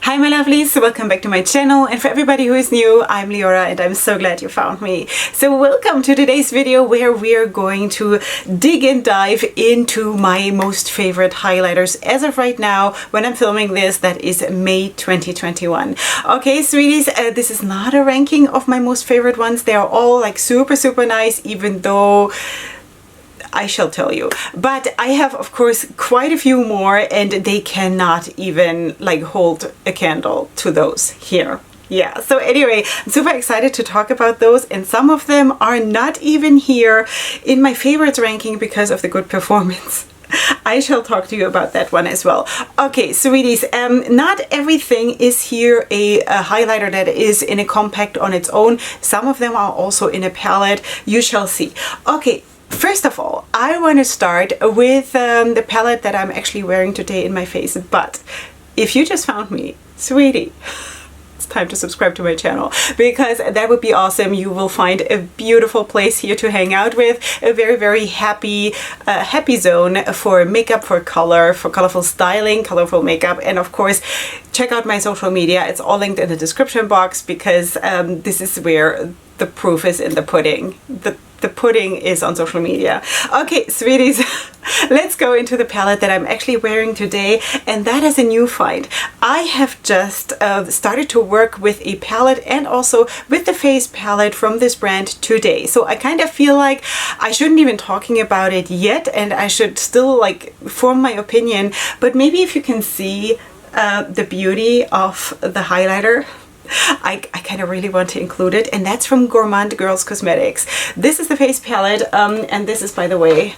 Hi my lovelies, welcome back to my channel, and for everybody who is new, I'm Leorah and I'm so glad you found me. So welcome to today's video where we are going to dig and dive into my most favorite highlighters as of right now. When I'm filming this, that is May 2021. Okay sweeties, this is not a ranking of my most favorite ones. They are all like super nice, even though I shall tell you. But I have, of course, quite a few more, and they cannot even like hold a candle to those here. Yeah, so anyway, I'm super excited to talk about those, and some of them are not even here in my favorites ranking because of the good performance. I shall talk to you about that one as well. Okay, sweeties, not everything is here a highlighter that is in a compact on its own. Some of them are also in a palette. You shall see. Okay. First of all, I want to start with the palette that I'm actually wearing today in my face. But if you just found me, sweetie, it's time to subscribe to my channel, because that would be awesome. You will find a beautiful place here to hang out with, a very happy zone for makeup, for color, for colorful styling, colorful makeup, and of course check out my social media. It's all linked in the description box, because this is where the proof is in the pudding. The pudding is on social media. Okay, sweeties, let's go into the palette that I'm actually wearing today, and that is a new find. I have just started to work with a palette and also with the face palette from this brand today. So I kind of feel like I shouldn't even talking about it yet, and I should still like form my opinion, but maybe if you can see the beauty of the highlighter, I kind of really want to include it, and that's from Guerlain Cosmetics. This is the face palette, and this is, by the way,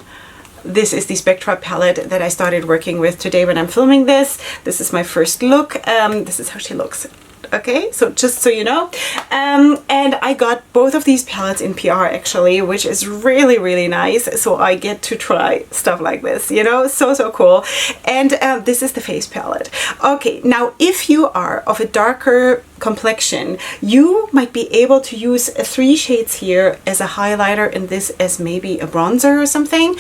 this is the Spectra palette that I started working with today when I'm filming this. This is my first look. This is how she looks. Okay, so just so you know, and I got both of these palettes in PR actually, which is really nice. So I get to try stuff like this, you know, so cool. And this is the face palette. Okay, now if you are of a darker complexion, you might be able to use 3 shades here as a highlighter and this as maybe a bronzer or something.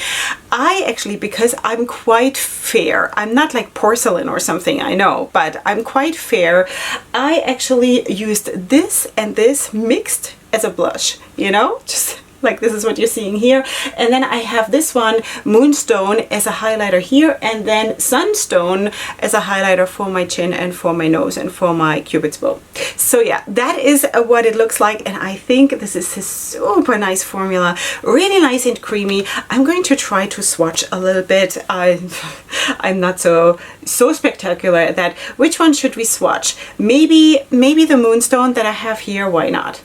I actually, because I'm quite fair, I'm not like porcelain or something, I know, but I'm quite fair, I actually used this and this mixed as a blush, you know, just like this is what you're seeing here. And then I have this one, Moonstone, as a highlighter here, and then Sunstone as a highlighter for my chin and for my nose and for my cupid's bow. So yeah, that is what it looks like, and I think this is a super nice formula, really nice and creamy. I'm going to try to swatch a little bit. I'm not so spectacular at that. Which one should we swatch? Maybe the Moonstone that I have here, why not?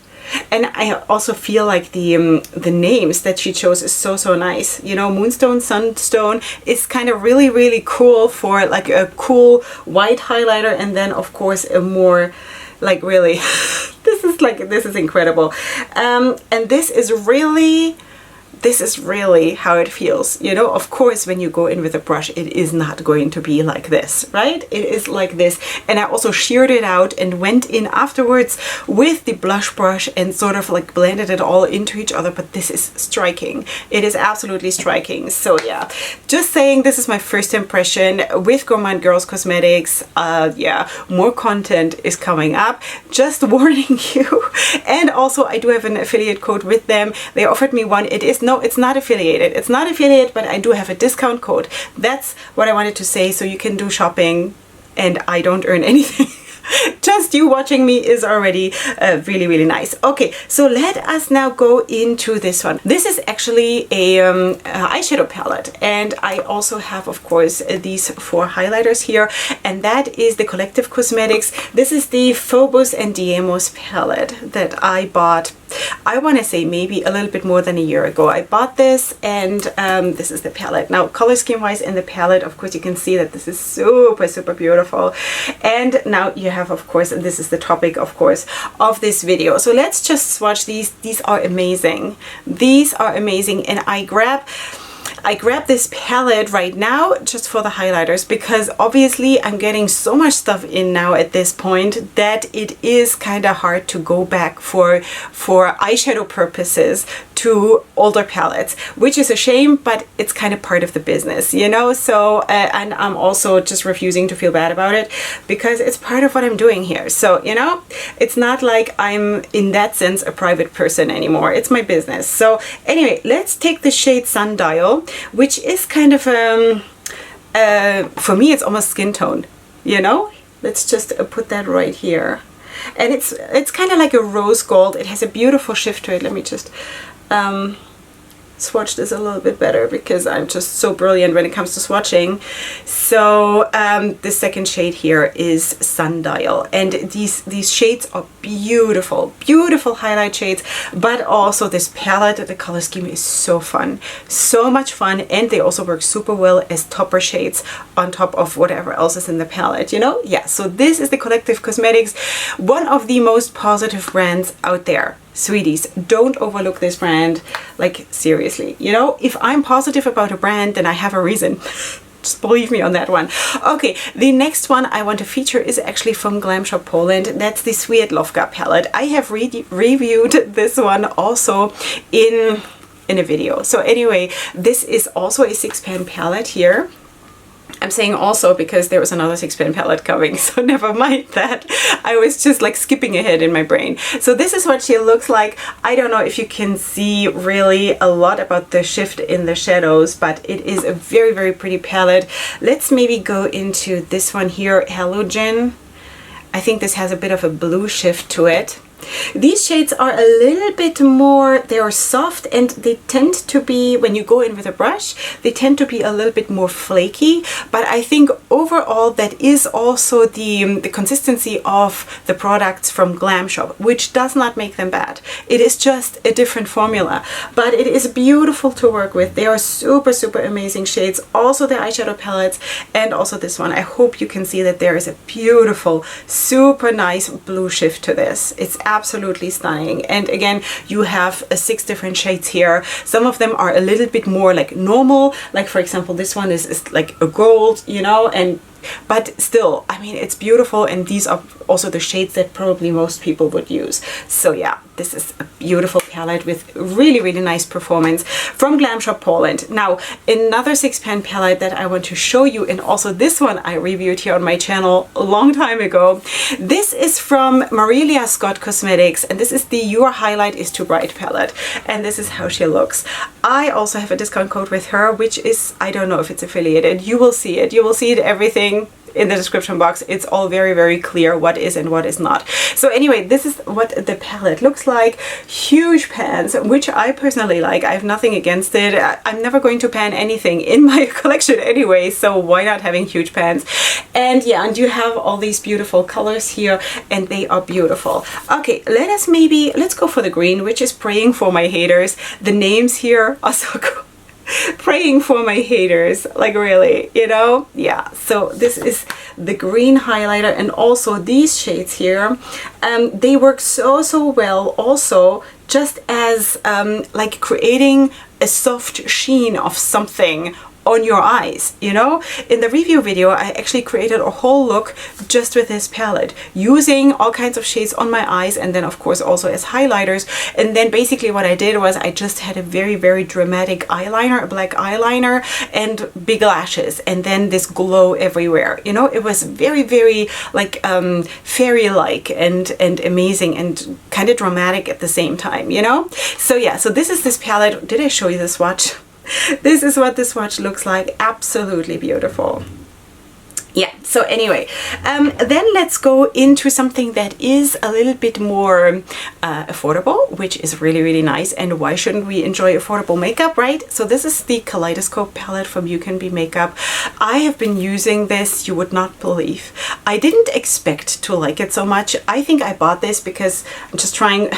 And I also feel like the names that she chose is so nice. You know, Moonstone, Sunstone is kind of really cool for like a cool white highlighter, and then of course a more like really this is incredible. And this is really how it feels. You know, of course, when you go in with a brush, it is not going to be like this, right? It is like this. And I also sheared it out and went in afterwards with the blush brush and sort of like blended it all into each other. But this is striking. It is absolutely striking. So yeah, just saying, this is my first impression with Guerlain Cosmetics. Yeah, more content is coming up. Just warning you. And also, I do have an affiliate code with them. They offered me one. It's not affiliated. It's not affiliated, but I do have a discount code. That's what I wanted to say, so you can do shopping and I don't earn anything. Just you watching me is already really nice. Okay, so let us now go into this one. This is actually a eyeshadow palette, and I also have, of course, these 4 highlighters here, and that is the Guerlain Cosmetics. This is the Phobos and Diemos palette that I bought, I want to say maybe a little bit more than a year ago. I bought this, and this is the palette. Now, color scheme wise in the palette, of course, you can see that this is super beautiful. And now you have, of course, and this is the topic, of course, of this video. So let's just swatch these. These are amazing. These are amazing. And I grab this palette right now just for the highlighters, because obviously I'm getting so much stuff in now at this point that it is kind of hard to go back for eyeshadow purposes to older palettes, which is a shame, but it's kind of part of the business, you know? So, and I'm also just refusing to feel bad about it because it's part of what I'm doing here. So, you know, it's not like I'm in that sense a private person anymore. It's my business. So anyway, let's take the shade Sundial, which is kind of, for me, it's almost skin tone, you know? Let's just put that right here. And it's kind of like a rose gold. It has a beautiful shift to it. Let me just swatch this a little bit better because I'm just so brilliant when it comes to swatching. So the second shade here is Sundial, and these shades are beautiful, beautiful highlight shades, but also this palette, the color scheme is so fun, so much fun, and they also work super well as topper shades on top of whatever else is in the palette, you know? Yeah, so this is the Collective Cosmetics, one of the most positive brands out there. Sweeties, don't overlook this brand, like seriously, you know, if I'm positive about a brand, then I have a reason. Just believe me on that one. Okay, the next one I want to feature is actually from Glam Shop Poland. That's the Swietlowka palette. I have reviewed this one also in a video. So anyway, this is also a 6-pan palette here. I'm saying also because there was another 6-pan palette coming, so never mind that. I was just like skipping ahead in my brain. So this is what she looks like. I don't know if you can see really a lot about the shift in the shadows, but it is a very, very pretty palette. Let's maybe go into this one here, Halogen. I think this has a bit of a blue shift to it. These shades are a little bit more, they are soft, and they tend to be, when you go in with a brush, they tend to be a little bit more flaky, but I think overall that is also the consistency of the products from Glam Shop, which does not make them bad. It is just a different formula, but it is beautiful to work with. They are super, super amazing shades. Also the eyeshadow palettes, and also this one. I hope you can see that there is a beautiful, super nice blue shift to this. It's absolutely stunning. And again, you have 6 different shades here. Some of them are a little bit more like normal, like for example this one is like a gold, you know, and but still, I mean, it's beautiful, and these are also the shades that probably most people would use. So yeah, this is a beautiful palette with really, really nice performance from Glam Shop Poland. Now, another 6-pan palette that I want to show you, and also this one I reviewed here on my channel a long time ago. This is from Mariana Scott Cosmetics, and this is the Your Highlight is Too Bright palette, and this is how she looks. I also have a discount code with her, which is, I don't know if it's affiliated. You will see it. You will see it, everything in the description box. It's all very, very clear what is and what is not. So anyway, this is what the palette looks like. Huge pans, which I personally like. I have nothing against it. I'm never going to pan anything in my collection anyway, so why not having huge pans? And yeah, and you have all these beautiful colors here, and they are beautiful. Okay, let's go for the green, which is Praying for My Haters. The names here are so cool. Praying for my haters, like really, you know? Yeah, so this is the green highlighter, and also these shades here, they work so well also just as like creating a soft sheen of something on your eyes, you know? In the review video, I actually created a whole look just with this palette, using all kinds of shades on my eyes, and then of course also as highlighters. And then basically what I did was I just had a very, very dramatic eyeliner, a black eyeliner, and big lashes, and then this glow everywhere, you know? It was very, very like fairy-like and amazing and kind of dramatic at the same time, you know? So yeah, so this is this palette. Did I show you the swatch? This is what the swatch looks like. Absolutely beautiful. Yeah, so anyway, then let's go into something that is a little bit more affordable, which is really, really nice. And why shouldn't we enjoy affordable makeup, right? So this is the Kaleidoscope palette from You Can Be Makeup. I have been using this, you would not believe. I didn't expect to like it so much. I think I bought this because I'm just trying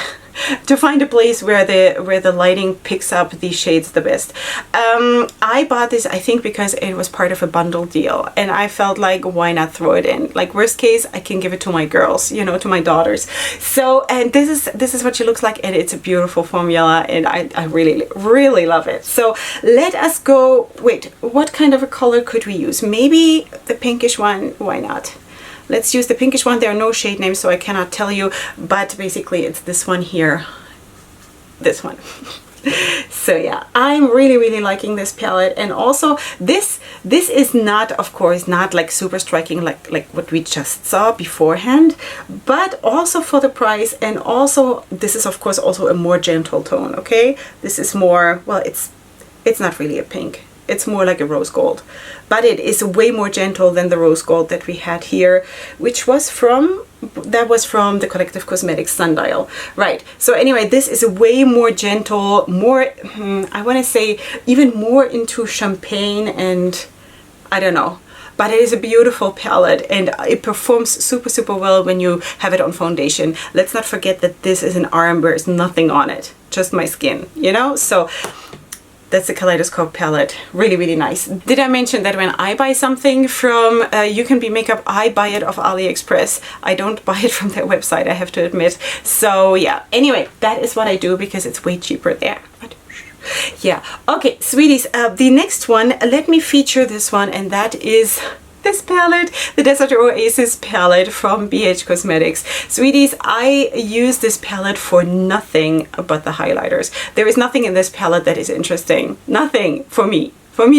to find a place where the lighting picks up these shades the best. I bought this, I think, because it was part of a bundle deal, and I felt like, why not throw it in? Like, worst case, I can give it to my girls, you know, to my daughters. So, and this is what she looks like, and it's a beautiful formula, and I really, really love it. So let us go. Wait, what kind of a color could we use? Maybe the pinkish one. Why not? Let's use the pinkish one. There are no shade names, so I cannot tell you, but basically it's this one here. This one. So yeah, I'm really liking this palette. And also this is not, of course, not like super striking like what we just saw beforehand, but also for the price. And also this is of course also a more gentle tone. Okay, this is more, well, it's not really a pink, it's more like a rose gold, but it is way more gentle than the rose gold that we had here, which was from the Collective Cosmetics Sundial. Right, so anyway, this is a way more gentle, more, I want to say even more into champagne, and I don't know. But it is a beautiful palette, and it performs super well when you have it on foundation. Let's not forget that this is an arm, there's nothing on it, just my skin, you know? So that's the Kaleidoscope palette. Really nice. Did I mention that when I buy something from You Can Be Makeup, I buy it off AliExpress. I don't buy it from their website, I have to admit. So yeah, anyway, that is what I do because it's way cheaper there. But yeah, okay, sweeties, the next one, let me feature this one, and that is this palette, the Desert Oasis palette from BH Cosmetics. Sweeties, I use this palette for nothing but the highlighters. There is nothing in this palette that is interesting. Nothing for me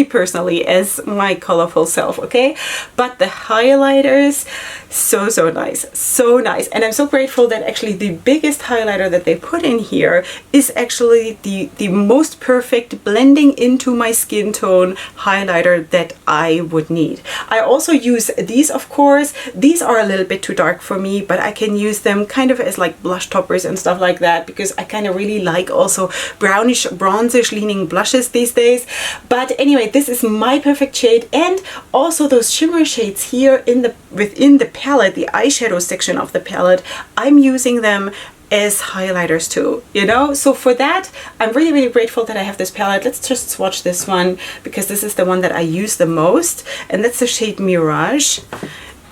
personally, as my colorful self, okay? But the highlighters, so nice, so nice. And I'm so grateful that actually the biggest highlighter that they put in here is actually the most perfect blending into my skin tone highlighter that I would need. I also use these, of course. These are a little bit too dark for me, but I can use them kind of as like blush toppers and stuff like that, because I kind of really like also brownish, bronzish leaning blushes these days. But anyway, this is my perfect shade, and also those shimmer shades here within the palette, the eyeshadow section of the palette, I'm using them as highlighters too, you know? So for that, I'm really grateful that I have this palette. Let's just swatch this one, because this is the one that I use the most, and that's the shade Mirage.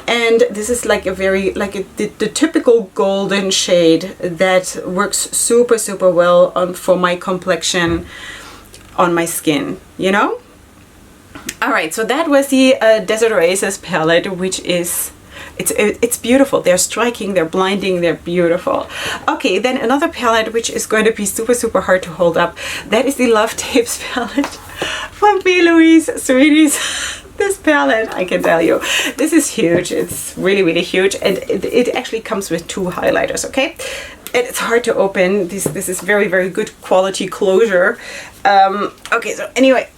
And this is like a very, like the typical golden shade that works super well for my complexion on my skin, you know? Alright, so that was the Desert Oasis palette, which is, it's beautiful. They're striking, they're blinding, they're beautiful. Okay, then another palette which is going to be super hard to hold up. That is the Love Tapes palette from P. Louise. Sweeties, this palette, I can tell you, this is huge. It's really huge, and it actually comes with two highlighters, okay? And it's hard to open. This is very good quality closure. Okay, so anyway,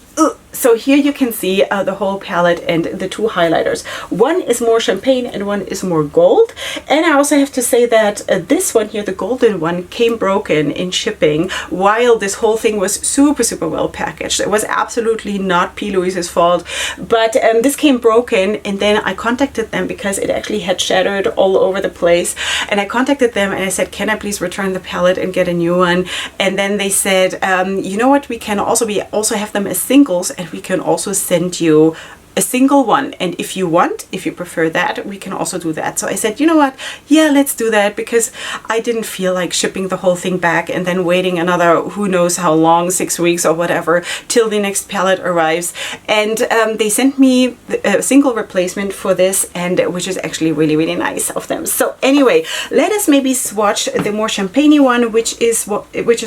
so here you can see the whole palette and the two highlighters. One is more champagne and one is more gold. And I also have to say that this one here, the golden one, came broken in shipping, while this whole thing was super well packaged. It was absolutely not P. Louise's fault, but this came broken, and then I contacted them because it actually had shattered all over the place. And I contacted them and I said, can I please return the palette and get a new one? And then they said, you know what, we also have them as singles, and we can also send you a single one, and if you prefer that, we can also do that. So I said, you know what, yeah, let's do that, because I didn't feel like shipping the whole thing back and then waiting another who knows how long, 6 weeks or whatever, till the next palette arrives. And they sent me a single replacement for this, and which is actually really nice of them. So anyway, let us maybe swatch the more champagne one, which is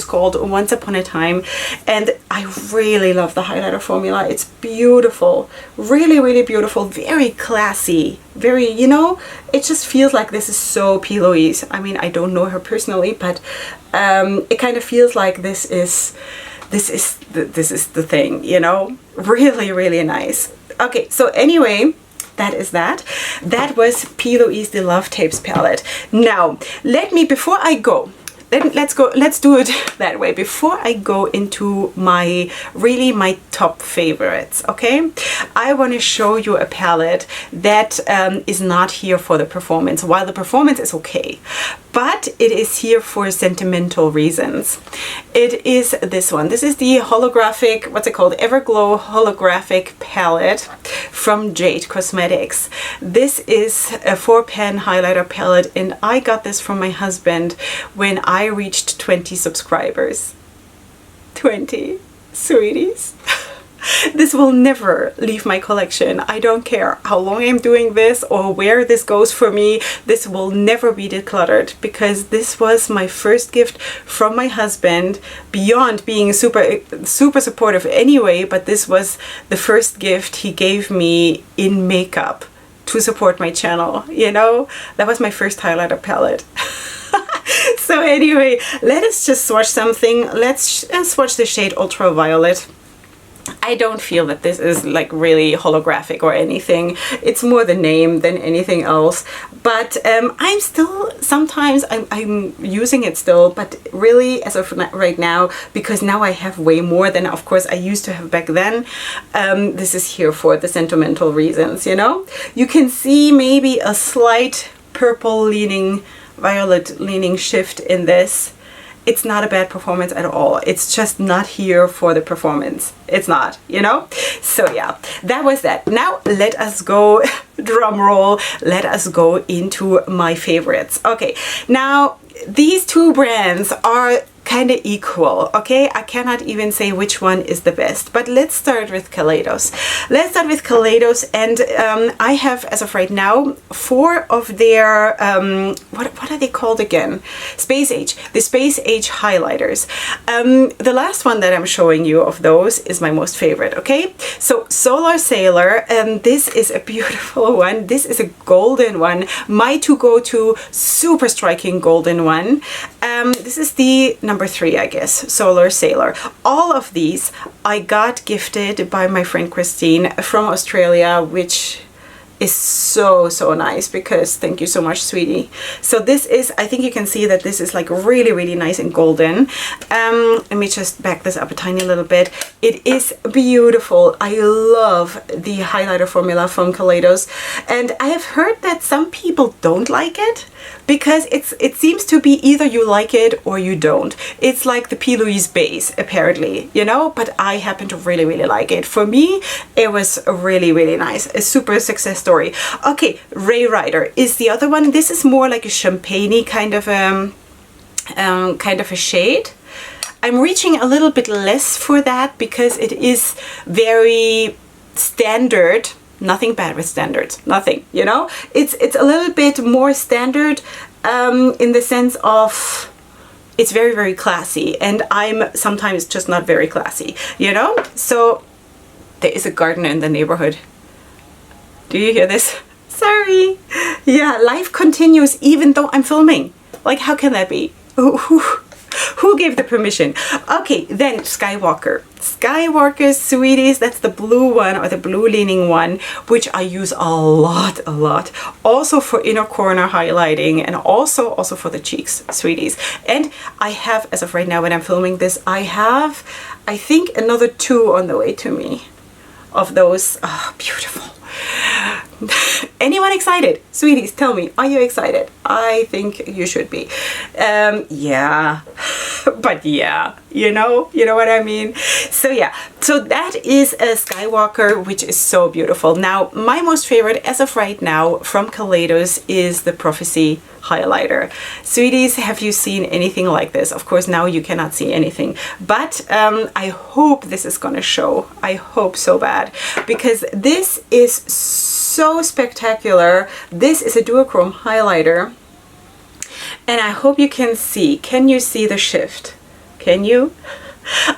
called Once Upon a Time. And I really love the highlighter formula. It's beautiful, really beautiful, very classy, very, you know, it just feels like this is so P. Louise. I mean, I don't know her personally, but it kind of feels like this is the thing, you know, really nice. Okay, so anyway, that is that. That was P. Louise, the Love Tapes palette. Now, before I go, let's do it that way. Before I go into my top favorites, okay? I want to show you a palette that is not here for the performance, while the performance is okay, but it is here for sentimental reasons. It is this one. This is the holographic, what's it called? Everglow holographic palette from Jade Cosmetics. This is a 4-pan highlighter palette, and I got this from my husband when I reached 20 subscribers. 20, sweeties. This will never leave my collection. I don't care how long I'm doing this or where this goes for me. This will never be decluttered because this was my first gift from my husband, beyond being super supportive anyway, but this was the first gift he gave me in makeup to support my channel, you know? That was my first highlighter palette. So anyway, let us just swatch something. Let's swatch the shade Ultraviolet. I don't feel that this is like really holographic or anything. It's more the name than anything else. But I'm still, sometimes I'm using it still, but really as of right now, because now I have way more than of course I used to have back then, this is here for the sentimental reasons, you know? You can see maybe a slight purple leaning, violet leaning shift in this. It's not a bad performance at all. It's just not here for the performance. It's not, you know? So yeah, that was that. Now let us go, drum roll, let us go into my favorites. Okay, now these two brands are kind of equal, okay? I cannot even say which one is the best, but let's start with Kaleidos. Let's start with Kaleidos, and I have, as of right now, 4 of their, what are they called again? Space Age, the Space Age highlighters. The last one that I'm showing you of those is my most favorite, okay? So Solar Sailor, this is a beautiful one. This is a golden one, my to-go-to, super striking golden one. This is the number 3, I guess, Solar Sailor. All of these I got gifted by my friend Christine from Australia, which is so nice, because thank you so much, sweetie. So this is, I think you can see that this is like really nice and golden. Let me just back this up a tiny little bit. It is beautiful. I love the highlighter formula from Kaleidos, and I have heard that some people don't like it because it seems to be either you like it or you don't. It's like the P. Louise base, apparently, you know, but I happen to really like it. For me, it was really nice. A super success story. Okay, Ray Rider is the other one. This is more like a champagne-y kind of a shade. I'm reaching a little bit less for that because it is very standard. Nothing bad with standards, nothing, you know? It's a little bit more standard in the sense of it's very classy, and I'm sometimes just not very classy, you know? So there is a gardener in the neighborhood. Do you hear this? Sorry. Yeah, life continues even though I'm filming. Like, how can that be? Who gave the permission? Okay, then Skywalker. Skywalker, sweeties, that's the blue one, or the blue leaning one, which I use a lot. Also for inner corner highlighting, and also for the cheeks, sweeties. And I have, as of right now when I'm filming this, I have, I think, another 2 on the way to me of those. Oh, beautiful. Anyone excited? Sweeties, tell me, are you excited? I think you should be. Yeah, but yeah, you know what I mean? So yeah, so that is a Skywalker, which is so beautiful. Now, my most favorite as of right now from Kaleidos is the Prophecy highlighter. Sweeties, have you seen anything like this? Of course, now you cannot see anything, but I hope this is gonna show. I hope so bad, because this is so spectacular. This is a duochrome highlighter, and I hope you can see. Can you see the shift? Can you?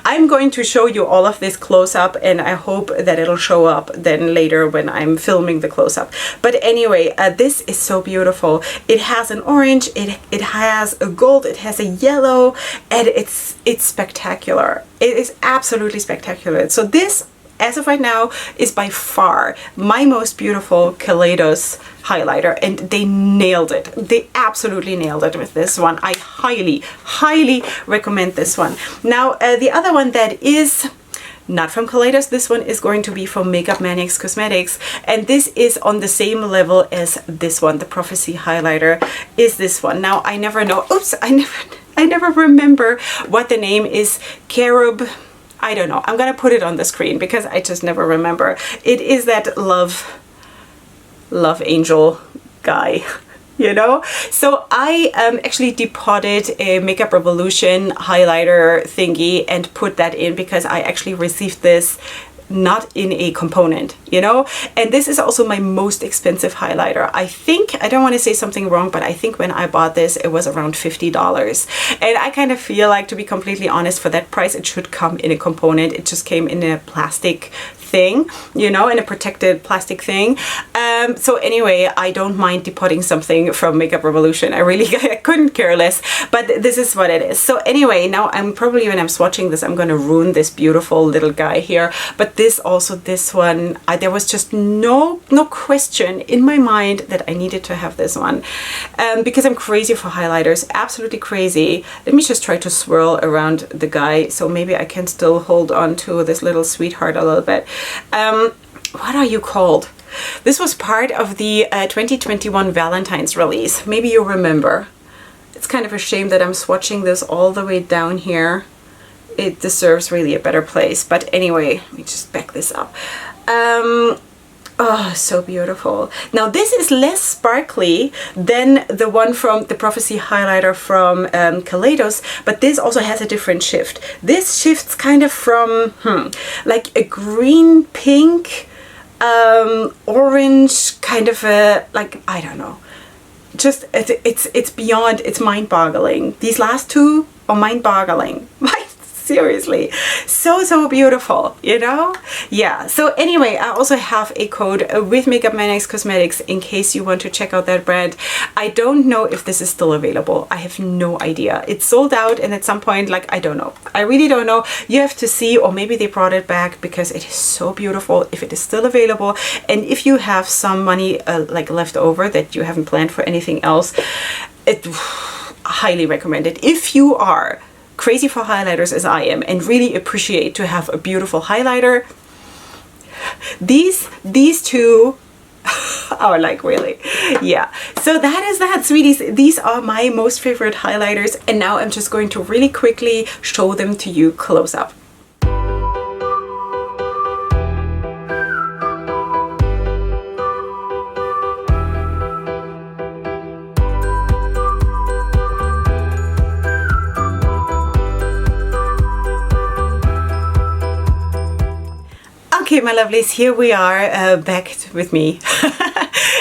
I'm going to show you all of this close up, and I hope that it'll show up then later when I'm filming the close up. But anyway, this is so beautiful. It has an orange, it has a gold, it has a yellow, and it's spectacular. It is absolutely spectacular. So this, as of right now, is by far my most beautiful Kaleidos highlighter, and they nailed it. They absolutely nailed it with this one. I highly recommend this one. Now, the other one that is not from Kaleidos, this one is going to be from Makeup Maniacs Cosmetics, and this is on the same level as this one. The Prophecy highlighter is this one. Now, I never know. Oops, I never remember what the name is. Carob. I don't know. I'm gonna put it on the screen because I just never remember. It is that love angel guy, you know? So I actually depotted a Makeup Revolution highlighter thingy and put that in because I actually received this not in a component, you know? And this is also my most expensive highlighter. I think, I don't want to say something wrong, but I think when I bought this, it was around $50. And I kind of feel like, to be completely honest, for that price, it should come in a component. It just came in a plastic thing, you know, in a protected plastic thing. So anyway, I don't mind depotting something from Makeup Revolution. I couldn't care less, but this is what it is. So anyway, now I'm probably, when I'm swatching this, I'm going to ruin this beautiful little guy here. But this one, there was just no question in my mind that I needed to have this one, because I'm crazy for highlighters, absolutely crazy. Let me just try to swirl around the guy, so maybe I can still hold on to this little sweetheart a little bit. What are you called? This was part of the 2021 Valentine's release. Maybe you remember. It's kind of a shame that I'm swatching this all the way down here. It deserves really a better place. But anyway, let me just back this up. Oh, so beautiful. Now this is less sparkly than the one from the Prophecy highlighter from Kaleidos, but this also has a different shift. This shifts kind of from like a green pink, orange, kind of a, like, I don't know. Just it's beyond, it's mind-boggling. These last two are mind-boggling. Seriously, so beautiful, you know? Yeah, so anyway, I also have a code with Guerlain Cosmetics in case you want to check out that brand. I don't know if this is still available. I have no idea. It's sold out, and at some point, like, I don't know. I really don't know. You have to see, or maybe they brought it back, because it is so beautiful if it is still available. And if you have some money like left over that you haven't planned for anything else, it highly recommend it. If you are crazy for highlighters as I am and really appreciate to have a beautiful highlighter, these two are like, really, yeah. So that is that, sweeties. These are my most favorite highlighters, and now I'm just going to really quickly show them to you close up. Okay, my lovelies, here we are back with me.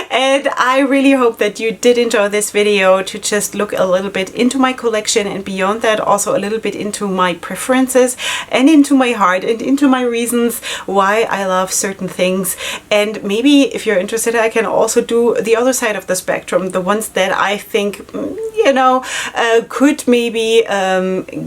And I really hope that you did enjoy this video, to just look a little bit into my collection, and beyond that also a little bit into my preferences and into my heart and into my reasons why I love certain things. And maybe if you're interested, I can also do the other side of the spectrum, the ones that I think, you know, could maybe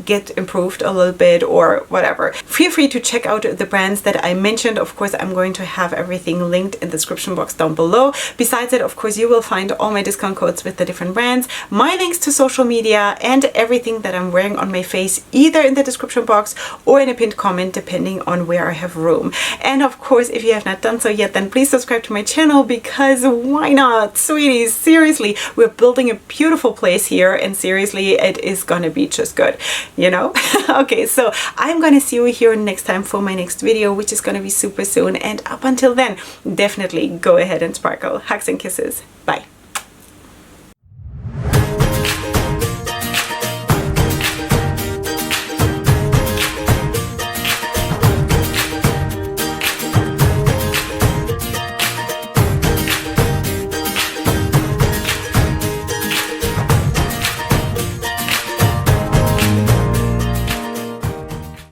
get improved a little bit or whatever. Feel free to check out the brands that I mentioned. Of course, I'm going to have everything linked in the description box down below. Besides it, of course, you will find all my discount codes with the different brands, my links to social media, and everything that I'm wearing on my face, either in the description box or in a pinned comment, depending on where I have room. And of course, if you have not done so yet, then please subscribe to my channel, because why not, sweeties? Seriously, we're building a beautiful place here, and seriously, it is gonna be just good, you know? Okay, so I'm gonna see you here next time for my next video, which is gonna be super soon. And up until then, definitely go ahead and sparkle. Hugs and kisses. Bye.